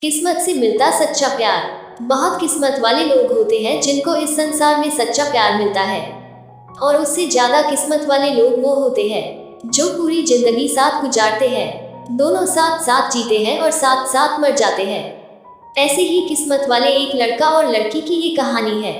किस्मत से मिलता सच्चा प्यार। बहुत किस्मत वाले लोग होते हैं जिनको इस संसार में सच्चा प्यार मिलता है, और उससे ज्यादा किस्मत वाले लोग वो होते हैं जो पूरी जिंदगी साथ गुजारते हैं, दोनों साथ साथ जीते हैं और साथ साथ मर जाते हैं। ऐसे ही किस्मत वाले एक लड़का और लड़की की ये कहानी है।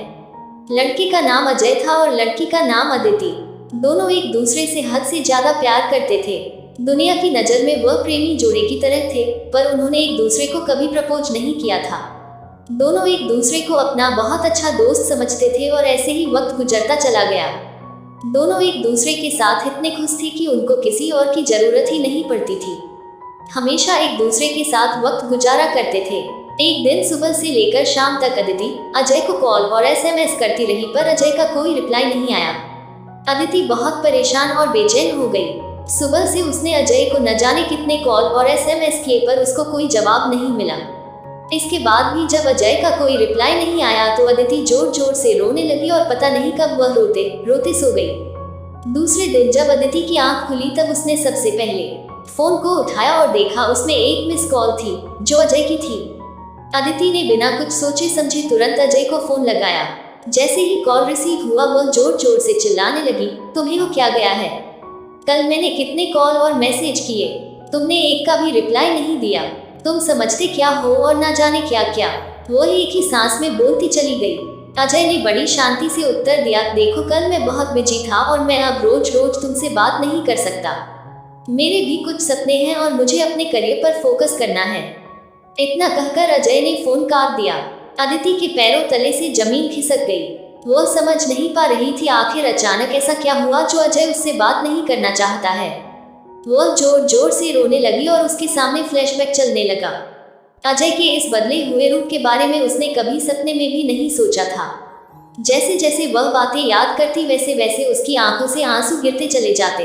लड़के का नाम अजय था और लड़की का नाम अदिति। दोनों एक दूसरे से हद से ज्यादा प्यार करते थे। दुनिया की नज़र में वह प्रेमी जोड़े की तरह थे, पर उन्होंने एक दूसरे को कभी प्रपोज नहीं किया था। दोनों एक दूसरे को अपना बहुत अच्छा दोस्त समझते थे और ऐसे ही वक्त गुजरता चला गया। दोनों एक दूसरे के साथ इतने खुश थे कि उनको किसी और की जरूरत ही नहीं पड़ती थी। हमेशा एक दूसरे के साथ वक्त गुजारा करते थे। एक दिन सुबह से लेकर शाम तक अदिति अजय को कॉल और SMS करती रही, पर अजय का कोई रिप्लाई नहीं आया। अदिति बहुत परेशान और बेचैन हो गई। सुबह से उसने अजय को न जाने कितने कॉल और SMS किए, पर उसको कोई जवाब नहीं मिला। इसके बाद भी जब अजय का कोई रिप्लाई नहीं आया तो अदिति जोर जोर से रोने लगी और पता नहीं कब वह रोते रोते सो गई। दूसरे दिन जब अदिति की आंख खुली तब उसने सबसे पहले फोन को उठाया और देखा उसमें एक मिस कॉल थी जो अजय की थी। अदिति ने बिना कुछ सोचे समझे तुरंत अजय को फोन लगाया। जैसे ही कॉल रिसीव हुआ वह जोर जोर से चिल्लाने लगी, तुम्हें हो क्या गया है? कल मैंने कितने कॉल और मैसेज किए, तुमने एक का भी रिप्लाई नहीं दिया। तुम समझते क्या हो और ना जाने क्या क्या। वो एक ही सांस में बोलती चली गई। अजय ने बड़ी शांति से उत्तर दिया, देखो कल मैं बहुत बिजी था और मैं अब रोज रोज तुमसे बात नहीं कर सकता। मेरे भी कुछ सपने हैं और मुझे अपने करियर पर फोकस करना है। इतना कहकर अजय ने फोन काट दिया। अदिति के पैरों तले से जमीन खिसक गई। वो समझ नहीं पा रही थी आखिर अचानक ऐसा क्या हुआ जो अजय उससे बात नहीं करना चाहता है। वो जोर जोर से रोने लगी और उसके सामने फ्लैशबैक चलने लगा। अजय के इस बदले हुए रूप के बारे में उसने कभी सपने में भी नहीं सोचा था। जैसे जैसे वह बातें याद करती वैसे वैसे उसकी आंखों से आंसू गिरते चले जाते।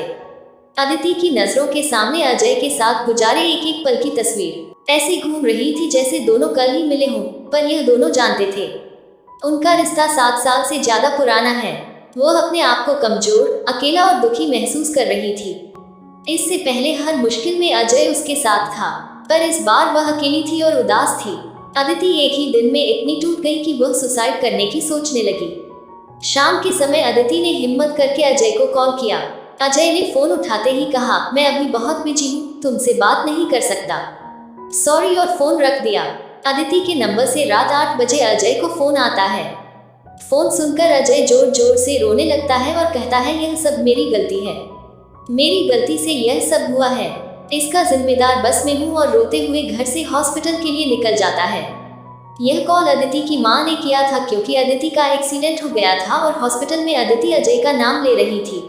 अदिति की नजरों के सामने अजय के साथ गुजारे एक एक पल की तस्वीर ऐसे घूम रही थी जैसे दोनों कल ही मिले हों, पर यह दोनों जानते थे उनका रिश्ता 7 साल से ज्यादा पुराना है। वो अपने आप को कमजोर, अकेला और दुखी महसूस कर रही थी। इससे पहले हर मुश्किल में अजय उसके साथ था, पर इस बार वह अकेली थी और उदास थी। अदिति एक ही दिन में इतनी टूट गई कि वह सुसाइड करने की सोचने लगी। शाम के समय अदिति ने हिम्मत करके अजय को कॉल किया। अजय ने फोन उठाते ही कहा, मैं अभी बहुत बिजी हूँ, तुमसे बात नहीं कर सकता, सॉरी, और फोन रख दिया। अदिति के नंबर से रात 8 बजे अजय को फोन आता है। फोन सुनकर अजय जोर जोर से रोने लगता है और कहता है, यह सब मेरी गलती है, मेरी गलती से यह सब हुआ है, इसका जिम्मेदार बस मैं हूँ, और रोते हुए घर से हॉस्पिटल के लिए निकल जाता है। यह कॉल अदिति की मां ने किया था क्योंकि अदिति का एक्सीडेंट हो गया था और हॉस्पिटल में अदिति अजय का नाम ले रही थी।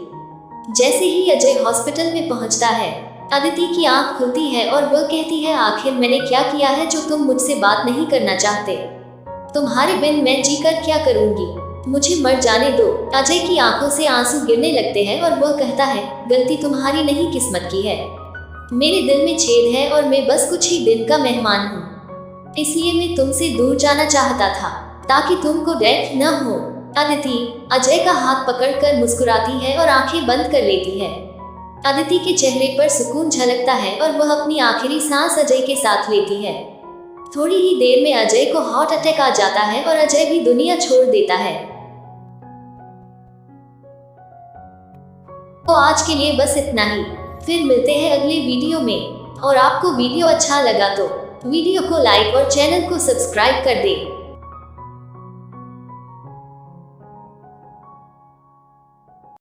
जैसे ही अजय हॉस्पिटल में पहुंचता है अदिति की आंख खुलती है और वह कहती है, आखिर मैंने क्या किया है जो तुम मुझसे बात नहीं करना चाहते? तुम्हारे बिन मैं जीकर क्या करूंगी, मुझे मर जाने दो। अजय की आंखों से आंसू गिरने लगते हैं और वह कहता है, गलती तुम्हारी नहीं किस्मत की है। मेरे दिल में छेद है और मैं बस कुछ ही दिन का मेहमान हूँ, इसलिए मैं तुमसे दूर जाना चाहता था ताकि तुमको डेथ न हो। अदिति अजय का हाथ पकड़कर मुस्कुराती है और आंखें बंद कर लेती है। अदिति के चेहरे पर सुकून झलकता है और वह अपनी आखिरी सांस अजय के साथ लेती है। थोड़ी ही देर में अजय को हार्ट अटैक आ जाता है और अजय भी दुनिया छोड़ देता है। तो आज के लिए बस इतना ही, फिर मिलते हैं अगले वीडियो में। और आपको वीडियो अच्छा लगा तो वीडियो को लाइक और चैनल को सब्सक्राइब कर दें।